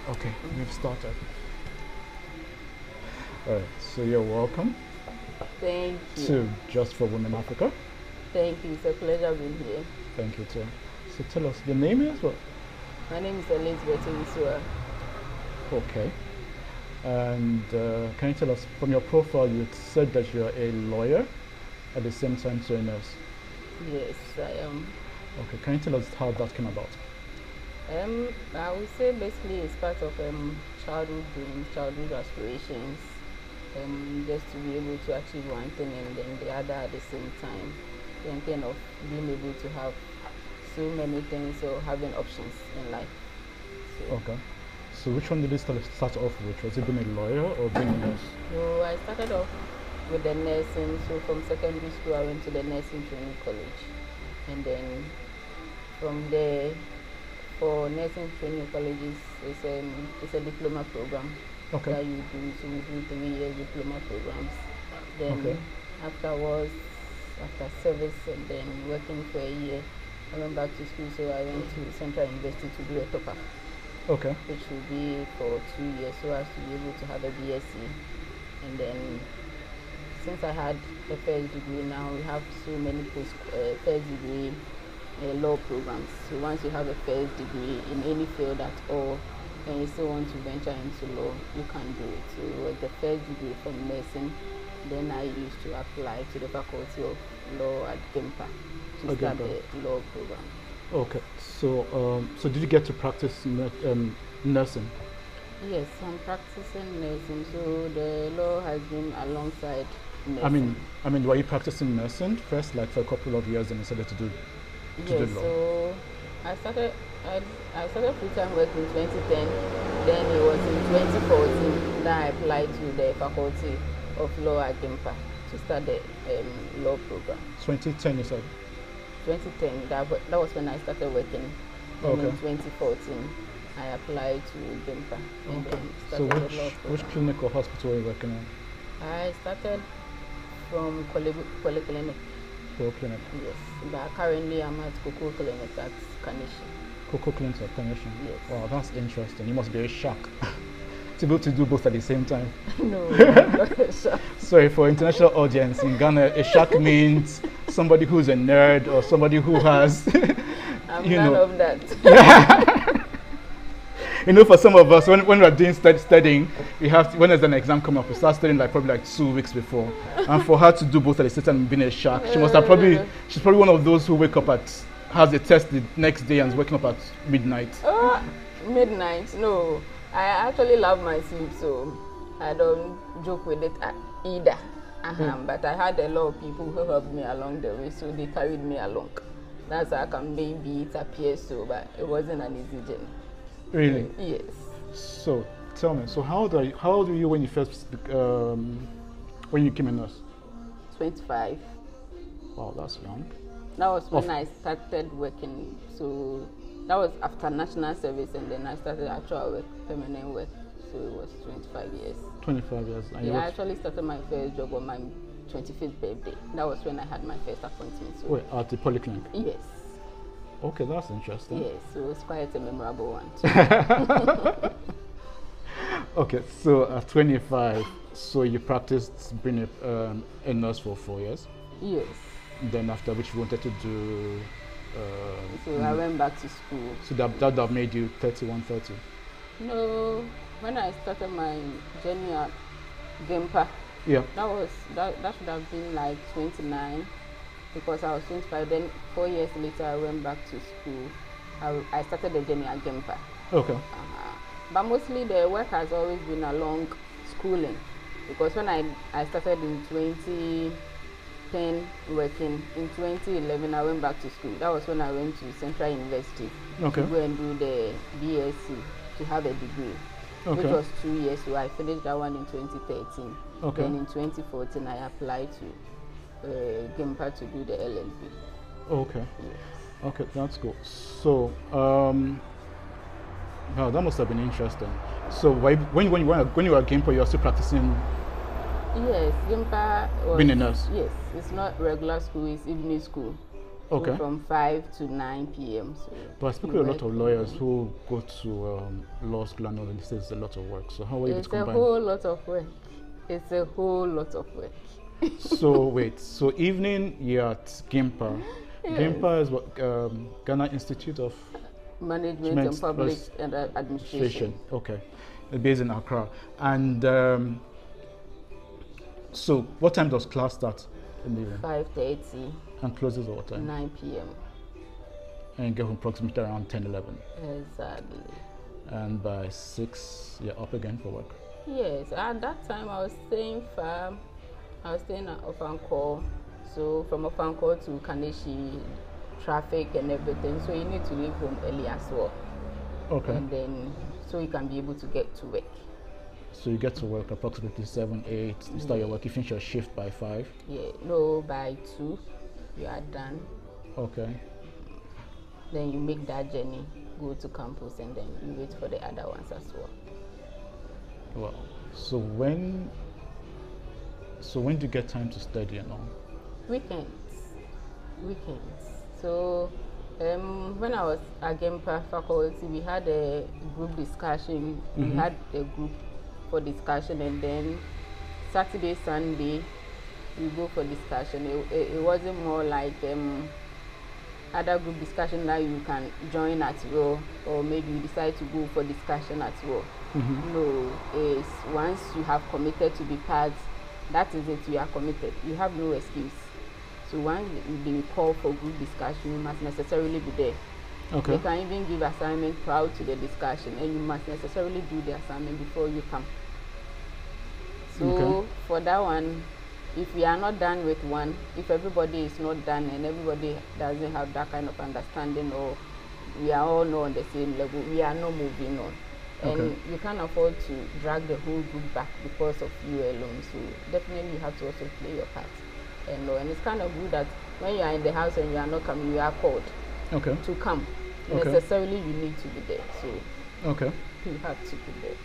Okay, we've started. Alright, so you're welcome Thank you. to Just for Women Africa. Thank you. It's a pleasure being here. Thank you too. So tell us, your name is what? My name is Elizabeth Owusua. Okay. And can you tell us, from your profile, you said that you're a lawyer at the same time so a nurse. Yes, I am. Okay, can you tell us how that came about? I would say basically it's part of childhood dreams, childhood aspirations. Just to be able to achieve one thing and then the other at the same time. And kind of being able to have so many things or having options in life. So, Okay. So which one did you start off with? Was it being a lawyer or being a nurse? so I started off with the nursing. So from secondary school, I went to the nursing training college, and then from there, for nursing training colleges, it's a diploma program Okay. that you do. So we do 3 years diploma programs. Then Okay. afterwards, after service and then working for a year, I went back to school. So I went to Central University to do a top up, Okay. which will be for 2 years, so as to be able to have a BSc. And then, since I had a first degree, now we have so many first degree law programs. So once you have a first degree in any field at all, and you still want to venture into law, you can do it. So it was the first degree from nursing. Then I used to apply to the Faculty of Law at GIMPA to At start GIMPA. the law program. Okay. So did you get to practice nursing? Yes, I'm practicing nursing, so the law has been alongside nursing. I mean, were you practicing nursing first, like for a couple of years, and decided to do Yes, law? so I started full-time work in 2010. Then it was in 2014 that I applied to the Faculty of Law at GIMPA to start the law program. 2010, you said. 2010, that was when I started working. And Okay. in 2014, I applied to GIMPA and Okay. then So started the law which program. clinic or hospital were you working in? I started from Polyclinic. Coco Clinic. Yes, but currently I'm at Coco Clinic at Kanishi. Coco Clinic at Connection. Yes. Wow, that's interesting. You must be a shock to be able to do both at the same time. No, I'm not a shark. Sorry, for international audience in Ghana, a shark means somebody who's a nerd or somebody who has, I'm you none know. of that. You know, for some of us, when we're doing studying, we have to, when there's an exam come up, we start studying like probably like 2 weeks before. And for her to do both at the same time, being a shark, she's probably one of those who wake up has a test the next day and is waking up at midnight. Midnight? No, I actually love my sleep, so I don't joke with it either. But I had a lot of people who helped me along the way, so they carried me along. That's how I can maybe it appears so, but it wasn't an easy journey. Really? Yes. So tell me, so how old were you when you first when you became a nurse? 25. Wow, that's young. That was when I started working. So that was after national service, and then I started actual work, permanent work. So it was 25 years. 25 years. And you Yeah, I worked actually started my first job on my 25th birthday. That was when I had my first appointment. So wait, at the polyclinic. yes. Okay, that's interesting. Yes, so it was quite a memorable one too. Okay, so at 25, so you practiced being a nurse for 4 years. Yes. Then after which you wanted to do. So I went back to school. So that made you 31, 30. No, when I started my journey at GIMPA, Yeah. that should have been like 29, because I was 25. Then 4 years later, I went back to school. I started the journey at GIMPA. Okay. But mostly the work has always been along schooling, because when I started in 2010 working, in 2011 I went back to school. That was when I went to Central University to go and do the BSc to have a degree, which was 2 years. So I finished that one in 2013. Okay. Then in 2014 I applied to GIMPA to do the LLB. Okay. Yes. Okay, that's cool. So, wow, that must have been interesting. So, when you were at GIMPA, you were still practicing? Yes, GIMPA was Being a nurse? Yes, it's not regular school; it's evening school. Okay. So from 5 to 9 p.m. So But I speak with a lot of lawyers who go to law school and all, and they say it's a lot of work. So how are you able to combine? It's a whole lot of work. It's a whole lot of work. So wait, so evening you're at GIMPA. Yes. GIMPA is what, Ghana Institute of Management and Public Administration. Okay, based in Accra. And so what time does class start in the evening? 5:30. And closes at what time? 9 p.m. And you get home approximately around 10, 11. Exactly. And by 6, you're up again for work. Yes, at that time I was staying far. I was staying at Ofankor. So from Ofankor to Kaneshi, traffic and everything. So you need to leave home early as well. Okay. And then so you can be able to get to work. So you get to work approximately 7, 8. You start your work. You finish your shift by 5. Yeah, no, by 2 you are done. Okay. Then you make that journey, go to campus, and then you wait for the other ones as well. Wow. So when do you get time to study and all? Weekends. So when I was at GEMPA faculty, we had a group discussion. We had a group for discussion, and then Saturday, Sunday, we go for discussion. It wasn't more like other group discussion that you can join at will, or maybe you decide to go for discussion at will. No, it's once you have committed to be part, that is it, you are committed. You have no excuse. So once they call for group discussion, you must necessarily be there. Okay. They can even give assignment prior to the discussion, and you must necessarily do the assignment before you come. So for that one, if we are not done with one, if everybody is not done and everybody doesn't have that kind of understanding, or we are all not on the same level, we are not moving on. And you can't afford to drag the whole group back because of you alone. So definitely you have to also play your part. And it's kind of good that when you are in the house and you are not coming, you are called to come. Necessarily you need to be there. So you have to be there.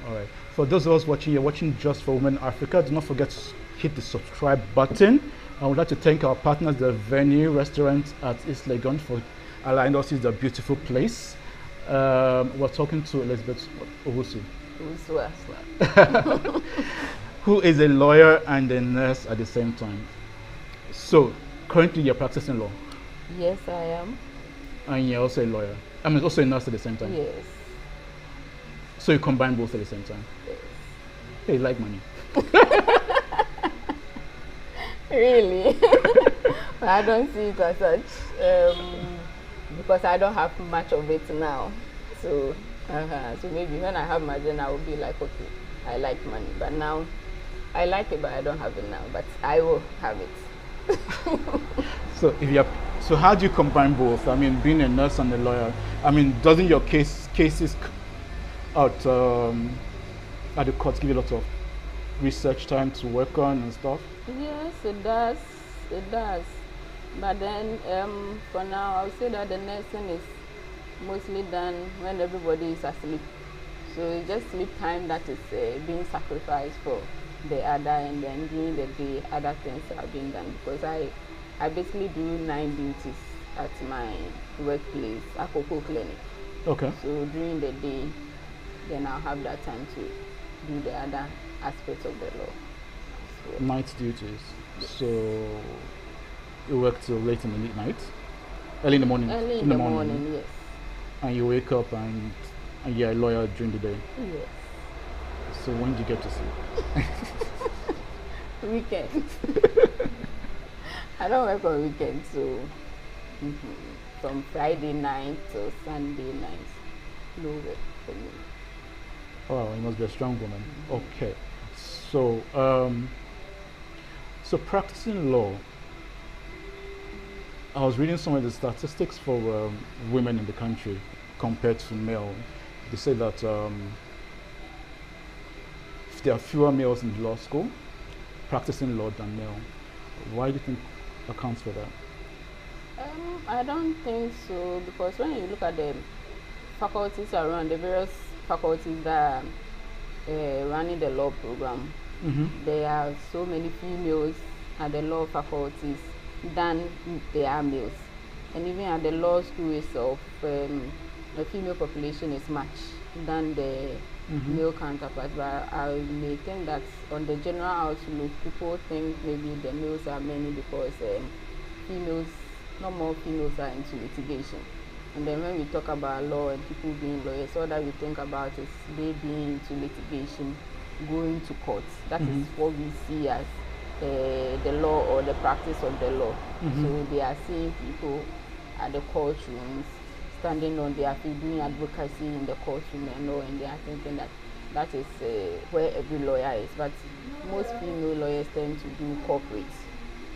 All right. For those of us watching, you're watching Just for Women Africa. Do not forget to hit the subscribe button. I would like to thank our partners, the Venue Restaurant at East Legon, for allowing us to use the beautiful place. We're talking to Elizabeth Owusua, who is a lawyer and a nurse at the same time. So, currently you're practicing law? Yes, I am. And you're also a lawyer? I mean, also a nurse at the same time? Yes. So you combine both at the same time? Yes. Hey, you like money? Really? I don't see it as such, because I don't have much of it now. So, so maybe when I have my then I will be like, okay, I like money. But now, I like it, but I don't have it now. But I will have it. So how do you combine both? I mean, being a nurse and a lawyer. I mean, doesn't your cases at the courts give you a lot of research time to work on and stuff? Yes, it does. It does. But then, for now, I would say that the nursing is mostly done when everybody is asleep. So it's just sleep time that is being sacrificed for the other, and then during the day, other things are being done. Because I basically do 9 duties at my workplace, Akoko Clinic. Okay. So during the day, then I'll have that time to do the other aspects of the law. So, night duties. So you work till late in the night? Early in the morning? Early in the morning, yes. And you wake up and you're a lawyer during the day? Yes. So when do you get to sleep? Weekends. I don't work on weekends, so from Friday night to Sunday night, no work for me. Oh, you must be a strong woman. Okay. So, so practicing law, I was reading some of the statistics for women in the country compared to male. They say that there are fewer males in law school practicing law than male. Why do you think accounts for that? I don't think so, because when you look at the faculties around, the various faculties that are running the law program, there are so many females at the law faculties, than there are males. And even at the law school itself, the female population is much than the male counterparts. But I may think that on the general outlook, people think maybe the males are many because females, not more females are into litigation. And then when we talk about law and people being lawyers, all that we think about is they being into litigation, going to courts. That is what we see as the law or the practice of the law. So they are seeing people at the courtrooms, standing on their feet, doing advocacy in the courtroom and all, and they are thinking that that is where every lawyer is. But most female lawyers tend to do corporate.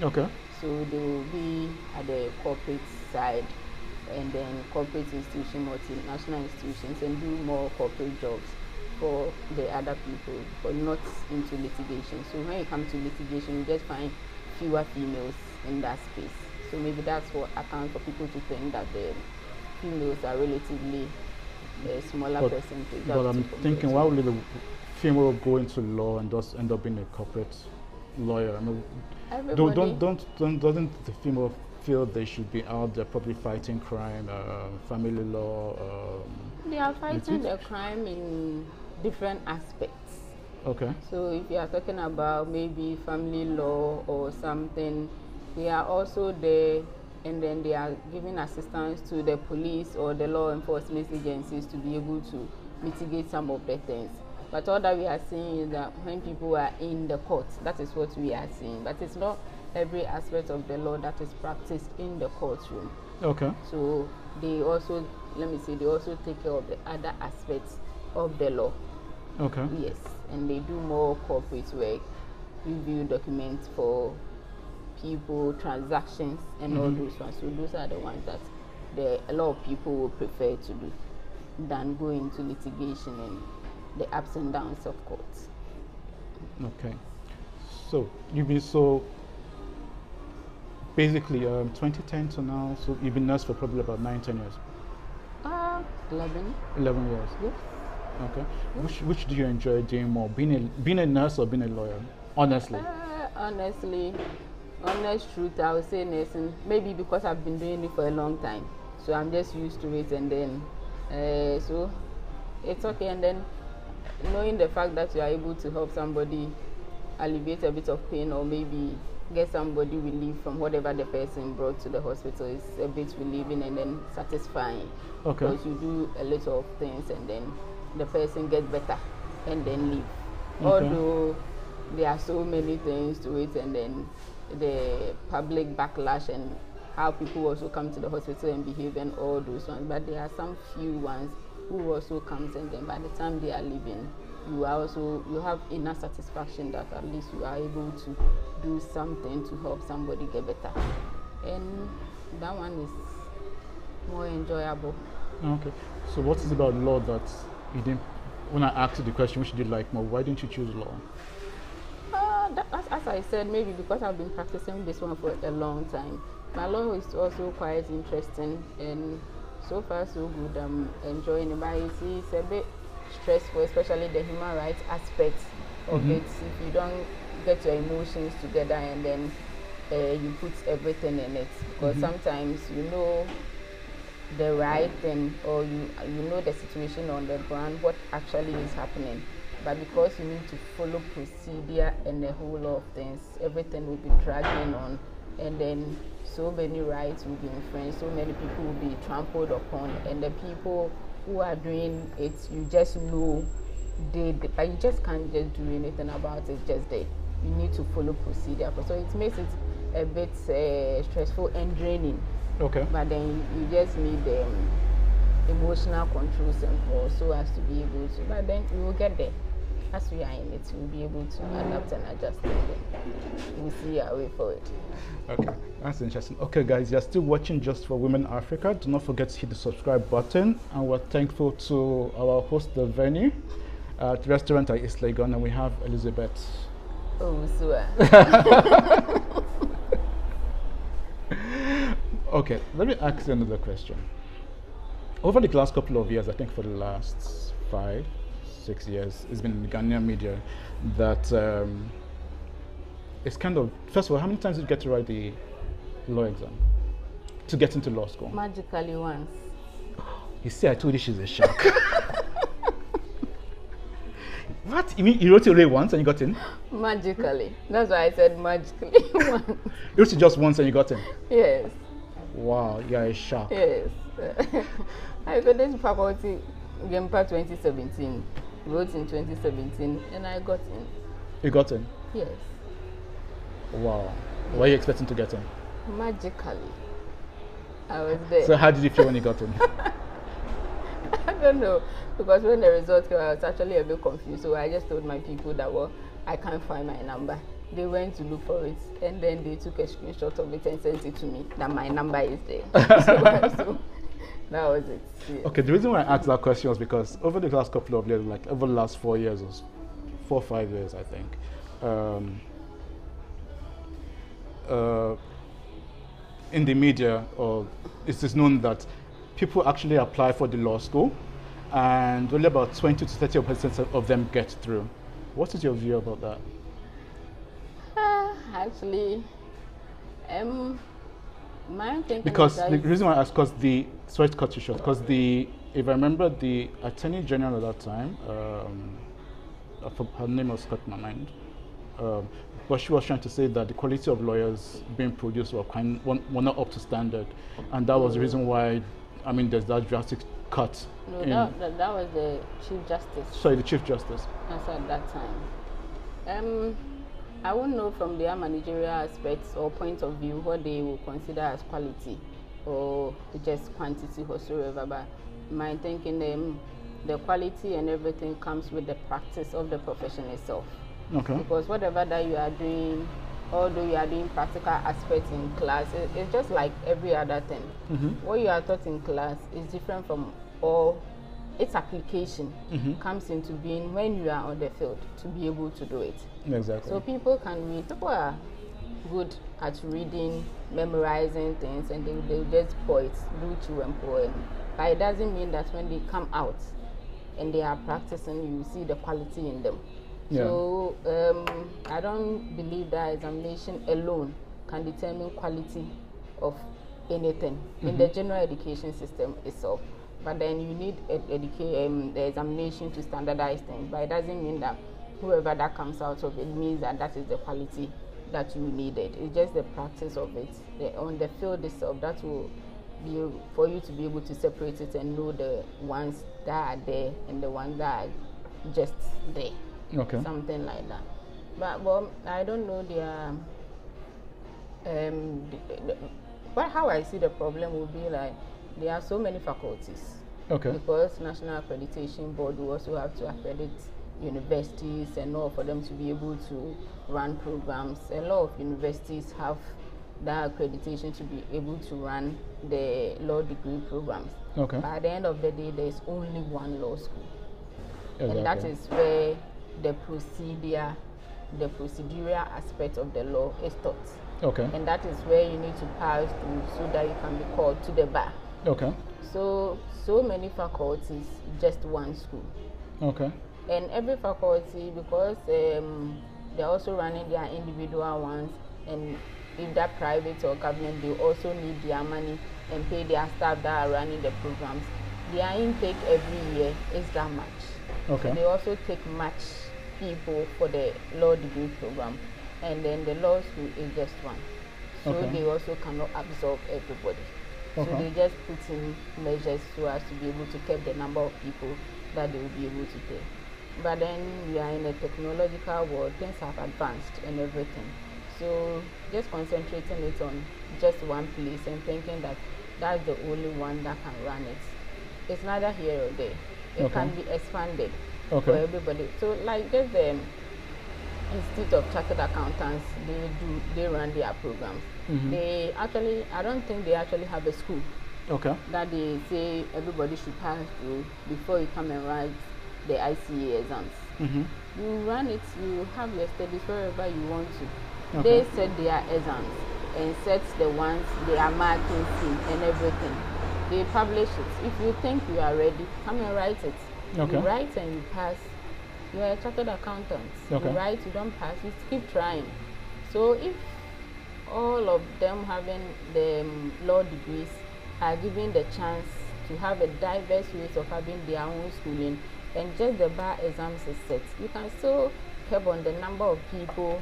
Okay. So they will be at the corporate side, and then corporate institutions, multinational institutions, and do more corporate jobs for the other people, but not into litigation. So when you come to litigation, you just find fewer females in that space. So maybe that's what accounts for people to think that the females are relatively a smaller percentage. But I'm thinking, why would the female go into law and just end up being a corporate lawyer? I mean, doesn't the female feel they should be out there probably fighting crime, family law? They are fighting the crime in different aspects. Okay. So if you are talking about maybe family law or something, they are also there, and then they are giving assistance to the police or the law enforcement agencies to be able to mitigate some of the things. But all that we are seeing is that when people are in the court, that is what we are seeing. But it's not every aspect of the law that is practiced in the courtroom. Okay. So they also, they also take care of the other aspects of the law. Okay. Yes, and they do more corporate work, review documents for people, transactions, and all those ones. So those are the ones that a lot of people will prefer to do than go into litigation and the ups and downs of courts. Okay. So you've been basically 2010 to now, so you've been nurse for probably about 9-10 years. 11. 11 years. Yes. Okay. Yes. Which do you enjoy doing more, being a nurse or being a lawyer? Honestly. Honest truth, I would say nursing. Maybe because I've been doing it for a long time, so I'm just used to it, and then so it's okay. And then knowing the fact that you are able to help somebody alleviate a bit of pain, or maybe get somebody relief from whatever the person brought to the hospital, is a bit relieving and then satisfying. Okay. Because you do a lot of things and then the person gets better and then leave. Okay. Although there are so many things to it, and then the public backlash and how people also come to the hospital and behave and all those ones. But there are some few ones who also comes, and then by the time they are leaving, you have enough satisfaction that at least you are able to do something to help somebody get better, and that one is more enjoyable. Okay. So what is about law that you didn't, when I asked you the question, which did you like more, why didn't you choose law? As I said, maybe because I've been practicing this one for a long time. My law is also quite interesting, and so far so good. I'm enjoying it, but it's a bit stressful, especially the human rights aspect of it. If you don't get your emotions together and then you put everything in it, because sometimes you know the right thing, or you know the situation on the ground, what actually is happening, but because you need to follow procedure and a whole lot of things, everything will be dragging on, and then so many rights will be infringed, so many people will be trampled upon, and the people who are doing it, you just know but you just can't just do anything about it just there. You need to follow procedure, so it makes it a bit stressful and draining. Okay. But then you just need emotional controls and all, so as to be able to. But then we will get there. As we are in it, we'll be able to adapt and adjust, and then we'll see our way forward. Okay, that's interesting. Okay, guys, you're still watching Just for Women Africa. Do not forget to hit the subscribe button, and we're thankful to our host, the venue, the restaurant at East Legon, and we have Elizabeth Owusua. Okay, let me ask you another question. Over the last couple of years, I think for the last 5-6 years, it's been in the Ghanaian media that it's kind of, first of all, how many times did you get to write the law exam to get into law school? Magically once. You see, I told you she's a shark. What? You mean you wrote it only once and you got in? Magically. That's why I said magically once. You wrote it just once and you got in? Yes. Wow, you're a shark. Yes. I finished faculty GEMPA 2017. Wrote in 2017 and I got in. You got in? Yes. Wow. What are you expecting to get in? Magically. I was there. So how did you feel when you got in? I don't know, because when the results came, I was actually a bit confused. So I just told my people that, well, I can't find my number. They went to look for it, and then they took a screenshot of it and sent it to me that my number is there. So that was it. Yeah. Okay, the reason why I asked that question was because over the last couple of years, like over the last 4 years, or 4 or 5 years, I think, in the media, or it is known that people actually apply for the law school, and only about 20 to 30% of them get through. What is your view about that? Actually, my thinking because is the reason why I asked, sorry to cut you short, because if I remember, the Attorney General at that time, her name was cut my mind, but she was trying to say that the quality of lawyers being produced were not up to standard, and that was the reason why, I mean, there's that drastic cut. No, that was the Chief Justice. Sorry, the Chief Justice. That's at that time. I won't know from their managerial aspects or point of view what they will consider as quality or just quantity whatsoever, but my thinking, the quality and everything comes with the practice of the profession itself. Okay. Because whatever that you are doing, although you are doing practical aspects in class, it's just like every other thing. Mm-hmm. What you are taught in class is different from all. Its application comes into being when you are on the field to be able to do it. Exactly. So people can read. People are good at reading, memorizing things, and they'll just pour it, do to and pour it. But it doesn't mean that when they come out and they are practicing, you see the quality in them. Yeah. So I don't believe that examination alone can determine quality of anything in the general education system itself. But then you need the examination to standardize things. But it doesn't mean that whoever that comes out of it means that that is the quality that you needed. It's just the practice of it. On the field itself, that will be for you to be able to separate it and know the ones that are there and the ones that are just there. Okay. Something like that. But well, I don't know how I see the problem will be like, there are so many faculties. Okay. Because National Accreditation Board will also have to accredit universities and all for them to be able to run programs. A lot of universities have that accreditation to be able to run the law degree programs. Okay. But at the end of the day, there's only one law school. Exactly. And that is where the procedural aspect of the law is taught. Okay. And that is where you need to pass through so that you can be called to the bar. Okay. So many faculties, just one school. Okay. And every faculty, because they're also running their individual ones, and if they're private or government, they also need their money and pay their staff that are running the programs. Their intake every year is that much. Okay. So they also take much people for the law degree program, and then the law school is just one. So they also cannot absorb everybody. Okay. So they just put in measures so as to be able to keep the number of people that they will be able to pay. But then we are in a technological world, things have advanced and everything. So just concentrating it on just one place and thinking that that's the only one that can run it, it's neither here or there. It can be expanded for everybody. So like just the Institute of Chartered Accountants, they run their programs. They actually, I don't think they actually have a school that they say everybody should pass through before you come and write the ICA exams. You run it, you have your studies wherever you want to. They set their exams and set the ones they are marking and everything. They publish it. If you think you are ready, come and write it. You write and you pass. You are a chartered accountant. You write, you don't pass, you keep trying. So if all of them having the law degrees are given the chance to have a diverse ways of having their own schooling, and just the bar exams is set. You can still curb on the number of people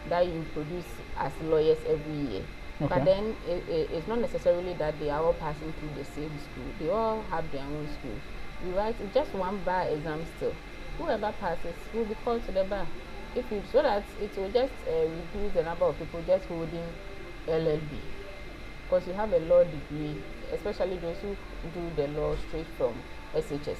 that you produce as lawyers every year. Okay. But then it's not necessarily that they are all passing through the same school. They all have their own school. You write just one bar exam still. Whoever passes will be called to the bar. If you, so that it will just reduce the number of people just holding LLB. Because you have a law degree, especially those who do the law straight from SHS.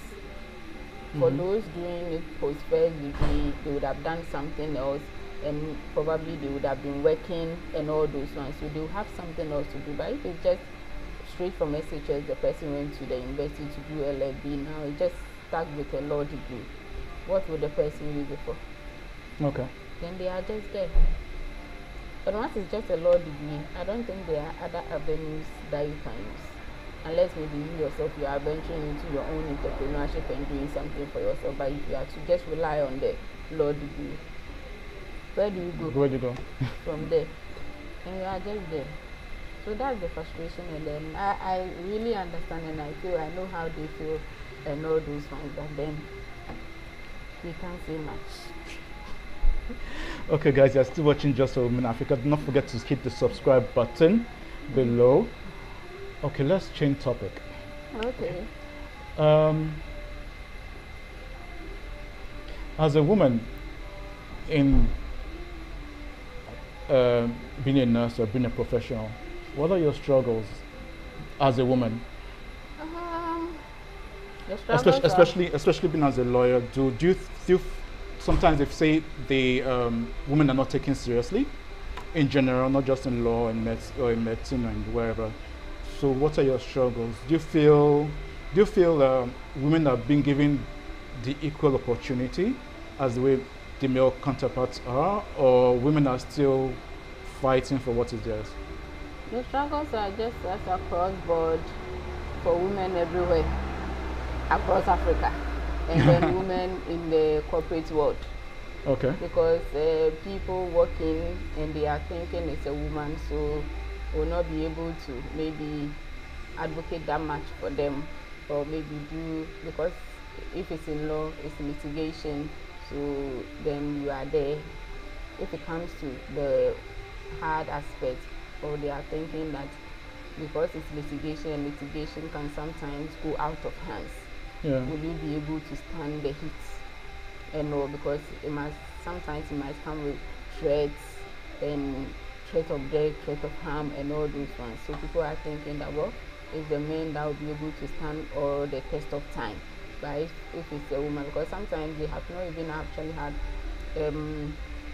For those doing it post-first degree, they would have done something else, and probably they would have been working and all those ones. So they will have something else to do. But if it's just straight from SHS, the person went to the university to do LLB, now he just stuck with a law degree. What would the person use it for? Okay. Then they are just there. But once it's just a law degree, I don't think there are other avenues that you can use. Unless maybe you yourself, you are venturing into your own entrepreneurship and doing something for yourself. But if you are to just rely on the law degree, where do you go? Where do you go? From there. And you are just there. So that's the frustration, and then I really understand, and I know how they feel and all those ones, but then we can't say much. Okay, guys, you're still watching Just for Women Africa. Do not forget to hit the subscribe button below. Okay, let's change topic. Okay. As a woman in being a nurse or being a professional, what are your struggles as a woman? The struggles Especially being as a lawyer, do you sometimes if say the women are not taken seriously in general, not just in law and medicine and wherever. So what are your struggles? Do you feel women are being given the equal opportunity as the way the male counterparts are, or women are still fighting for what is theirs? The struggles are just as across board for women everywhere across Africa, and then women in the corporate world. Okay. Because people working and they are thinking it's a woman, so will not be able to maybe advocate that much for them, or maybe do, because if it's in law, it's litigation, so then you are there. If it comes to the hard aspect, or they are thinking that because it's litigation, and litigation can sometimes go out of hands. Yeah. Will you be able to stand the heat? And all, because sometimes it might come with threats and threat of death, threat of harm, and all those ones. So people are thinking that, well, it's the men that will be able to stand all the test of time. But if it's a woman, because sometimes they have not even actually had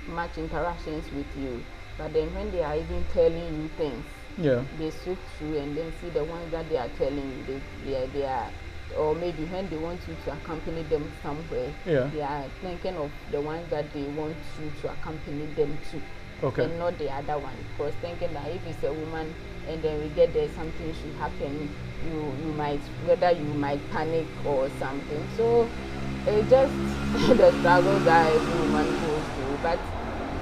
much interactions with you, but then when they are even telling you things, yeah, they sweep through and then see the ones that they are telling you, they are, or maybe when they want you to accompany them somewhere, yeah, they are thinking of the ones that they want you to accompany them to. Okay. And not the other one, because thinking that if it's a woman and then we get there, something should happen, you might, whether you might panic or something. So it's just the struggles that every woman goes through. But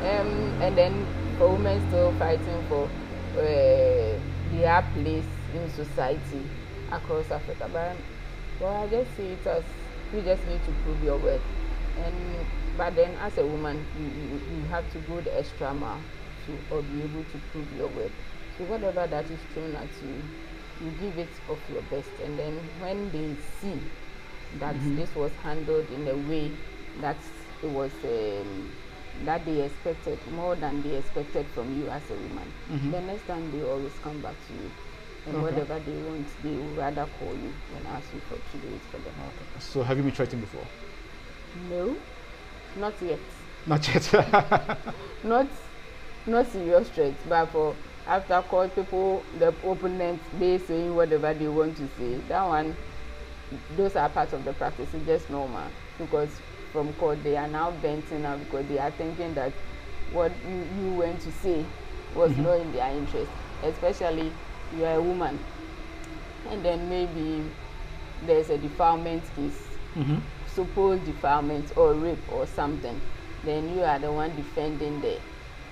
and then for women still fighting for their place in society across Africa. But well, I just see it as you just need to prove your worth. But then as a woman, you have to go the extra mile to or be able to prove your worth. So whatever that is thrown at you, you give it of your best. And then when they see that this was handled in a way that it was that they expected more than they expected from you as a woman, the next time they always come back to you. And whatever they want, they would rather call you and ask you to do it for them. Okay. So have you been threatened before? No. Not yet. Not yet. not serious threats, but for after court, people, the opponents, they saying whatever they want to say. That one, those are part of the practice. It's just normal, because from court they are now venting now because they are thinking that what you went to say was not in their interest, especially you are a woman, and then maybe there's a defilement case. Supposed defilement or rape or something, then you are the one defending the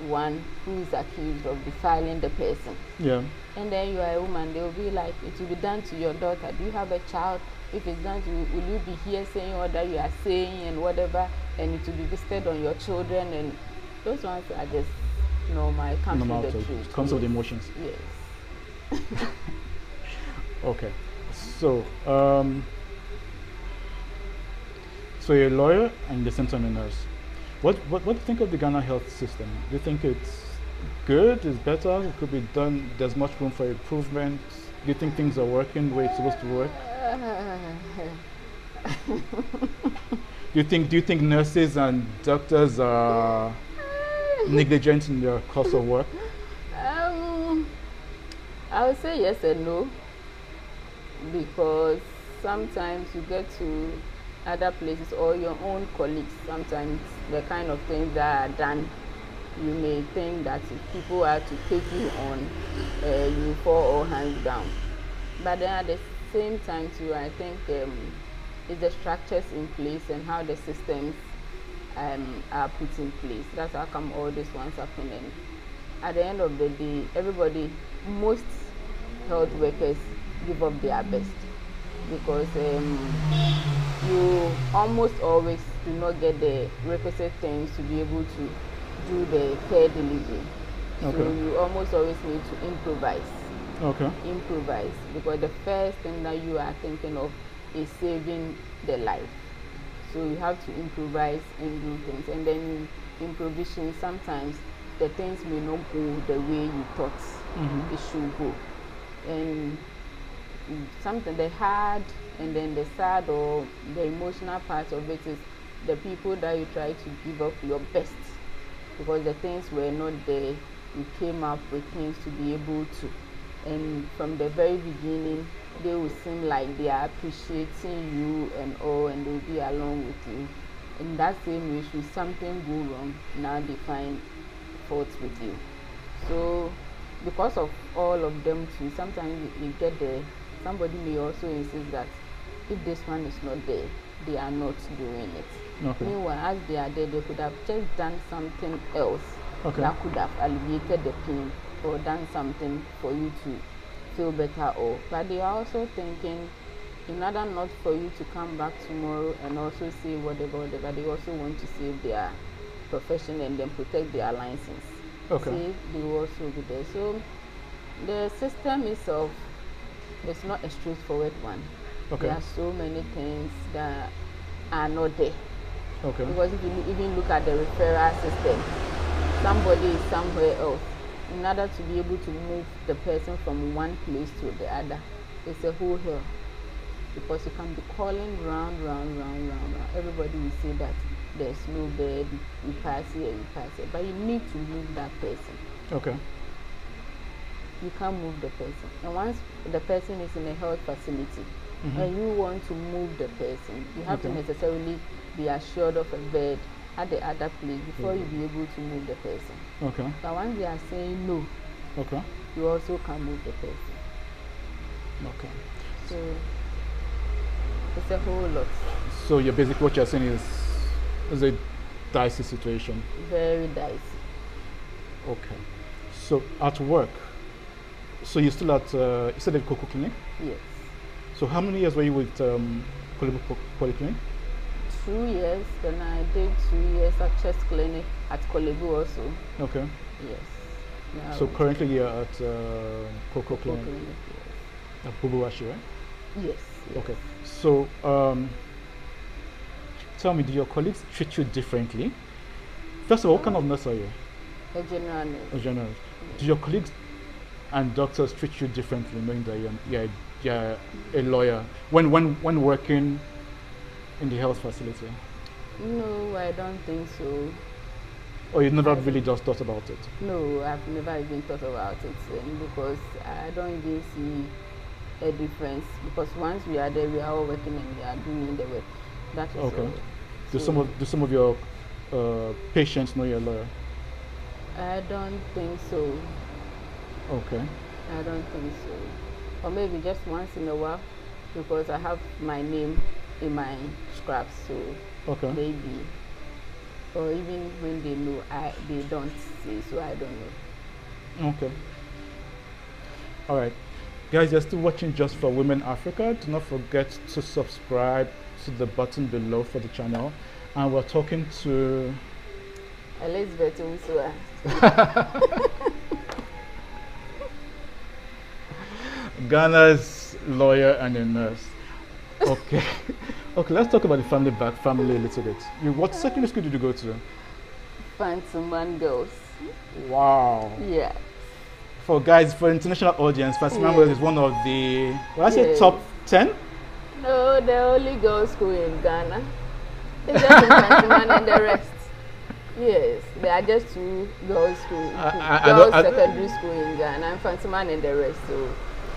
one who is accused of defiling the person. Yeah. And then you are a woman, they will be like, it will be done to your daughter. Do you have a child? If it's done to you, will you be here saying all that you are saying and whatever, and it will be visited on your children? And those ones are just normal. It comes with the truth. Comes with emotions. Yes. Okay. So, so you're a lawyer and at the same time a nurse. What do you think of the Ghana health system? Do you think it's good? Is better? It could be done. There's much room for improvement. Do you think things are working the way it's supposed to work? Do you think nurses and doctors are negligent in their course of work? I would say yes and no, because sometimes you get to other places or your own colleagues, sometimes the kind of things that are done, you may think that if people are to take you on, you fall all hands down. But then at the same time too, I think it's the structures in place and how the systems are put in place. That's how come all these ones happen. And at the end of the day, most health workers give up their best, because you almost always do not get the requisite things to be able to do the care delivery. Okay. So you almost always need to improvise. Okay. Improvise, because the first thing that you are thinking of is saving the life. So you have to improvise and do things. And then in provision, sometimes the things may not go the way you thought it should go. And something the hard and then the sad or the emotional part of it is the people that you try to give up your best, because the things were not there. You came up with things to be able to, and from the very beginning they will seem like they are appreciating you and all, and they'll be along with you. In that same way, should something go wrong, now they find faults with you. So because of all of them too, sometimes you get there. Somebody may also insist that if this one is not there, they are not doing it. Okay. Meanwhile, as they are there, they could have just done something else that could have alleviated the pain or done something for you to feel better. Or, but they are also thinking, in order not for you to come back tomorrow and also say whatever, they also want to save their profession and then protect their license. Okay. See, they will also be there. So the system itself is not a straightforward one. Okay. There are so many things that are not there. Okay. Because if you even look at the referral system, somebody is somewhere else. In order to be able to move the person from one place to the other, it's a whole hell. Because you can be calling round. Everybody will say that there's no bed, we pass here, but you need to move that person. Okay. You can't move the person. And once the person is in a health facility and you want to move the person, you have to necessarily be assured of a bed at the other place before you be able to move the person. Okay. But once they are saying no, you also can't move the person. Okay. So it's a whole lot. So you're basically what you're saying is a dicey situation. Very dicey. Okay. So at work, so you're still at you said at Cocoa Clinic? Yes. So how many years were you with Kolebu Polyclinic? 2 years. Then I did 2 years at Chest Clinic at Kolebu also. Okay. Yes. Now So currently you're at Cocoa Clinic yes. at Bubuwashi, right? Yes. Okay. So tell me, do your colleagues treat you differently? First of all, what kind of nurse are you? A general nurse. A general nurse. Do your colleagues and doctors treat you differently, knowing that you're a lawyer when working in the health facility? No, I don't think so. Or you never really just thought about it? No, I've never even thought about it, because I don't even see a difference. Because once we are there, we are all working and we are doing the work. That is okay. All. Do some of your patients know you're a lawyer? I don't think so. Okay. I don't think so. Or maybe just once in a while, because I have my name in my scraps, so okay. maybe. or even when they know, they don't say, so I don't know. Okay. All right. Guys, you're still watching Just for Women Africa. Do not forget to subscribe to the button below for the channel. And we're talking to Elizabeth Owusua. Ghana's lawyer and a nurse. Okay. Okay, let's talk about the family a little bit. What secondary school did you go to? Fansuman Girls. Wow. Yeah. For international audience, Fansuman Girls is one of the, I say top 10? No, the only girls' school in Ghana. It's just Fansuman and the rest. Yes, there are just two girls' school, secondary school in Ghana, and Fansuman and the rest. So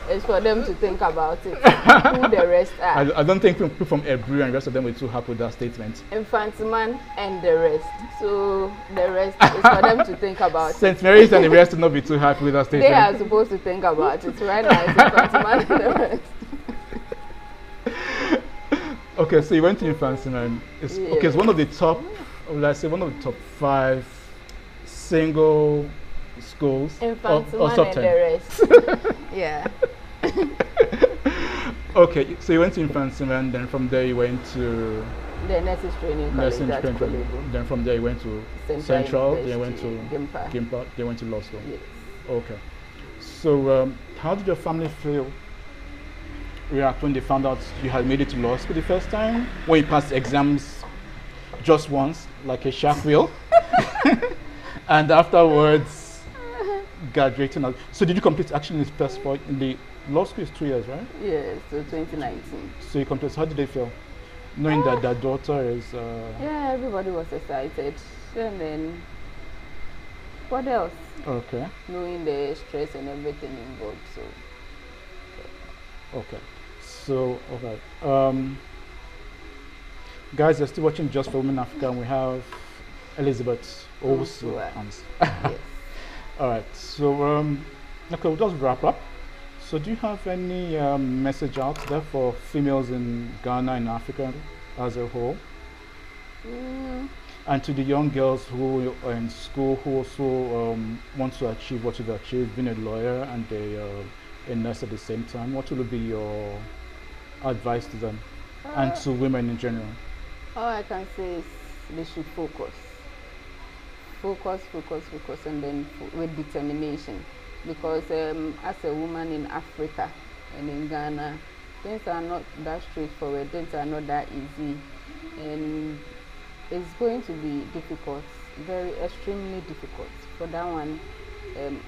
it's for them to think about it, who the rest are. I don't think people from Ebru and the rest of them were too happy with that statement. Fansuman and the rest. So the rest is for them to think about it. St. Mary's and the rest will not be too happy with that statement. They are supposed to think about it, right now. It's Fansuman and the rest. Okay, so you went to Fansuman. Okay, it's one of the top, let's say one of the top 5 single schools in or top 10. And the rest. Yeah. Okay, so you went to Fansuman, then from there you went to the nurses training college. Then from there you went to Central, then you went to Gimpa, then you went to law school. Yes. Okay. So how did your family react when they found out you had made it to law school the first time? When you passed exams just once, like a shark wheel, and afterwards graduating out. So did you complete actually in the law school is 2 years, right? Yes, so 2019. So you completed. How did they feel? Knowing that their daughter is... Yeah, everybody was excited. And then, what else? Okay. Knowing the stress and everything involved, so... Okay. So, okay. Guys, you're still watching Just for Women Africa, and we have Elizabeth Owusua. Yes. All right. So, okay, we'll just wrap up. So, do you have any message out there for females in Ghana and Africa as a whole? And to the young girls who are in school who also want to achieve what you've achieved, being a lawyer and a nurse at the same time, what will be your advice to them and to women in general? All I can say is they should focus, and then with determination. Because as a woman in Africa and in Ghana, things are not that straightforward, things are not that easy, and it's going to be difficult, very extremely difficult. For that one,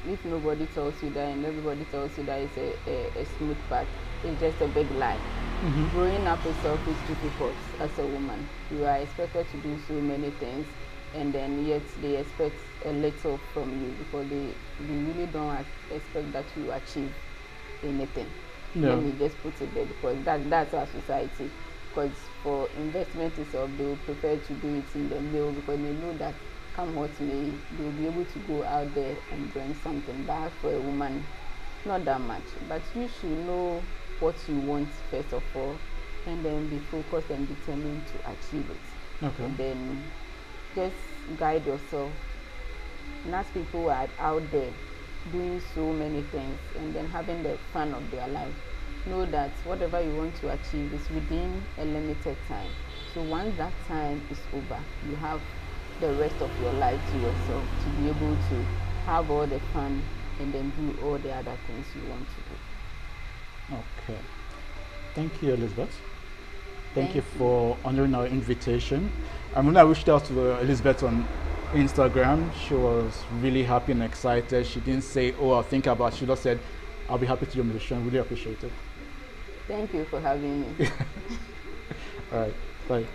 if nobody tells you that and everybody tells you that it's a smooth path, it's just a big lie. Growing up itself is difficult as a woman. You are expected to do so many things, and then yet they expect a little from you because they really don't expect that you achieve anything. No. Let me just put it there because that's our society. Because for investment itself, they will prefer to do it in the middle because they know that come what may, they will be able to go out there and bring something back. For a woman, not that much. But you should know what you want first of all, and then be focused and determined to achieve it. Okay. And then just guide yourself. And as people are out there doing so many things and then having the fun of their life, know that whatever you want to achieve is within a limited time. So once that time is over, you have the rest of your life to yourself to be able to have all the fun and then do all the other things you want to do. Okay. Thank you, Elizabeth. Thank you for honoring our invitation. And when I reached out to Elizabeth on Instagram, she was really happy and excited. She didn't say, oh, I'll think about it. She just said, I'll be happy to do the show. I really appreciate it. Thank you for having me. All right. Bye.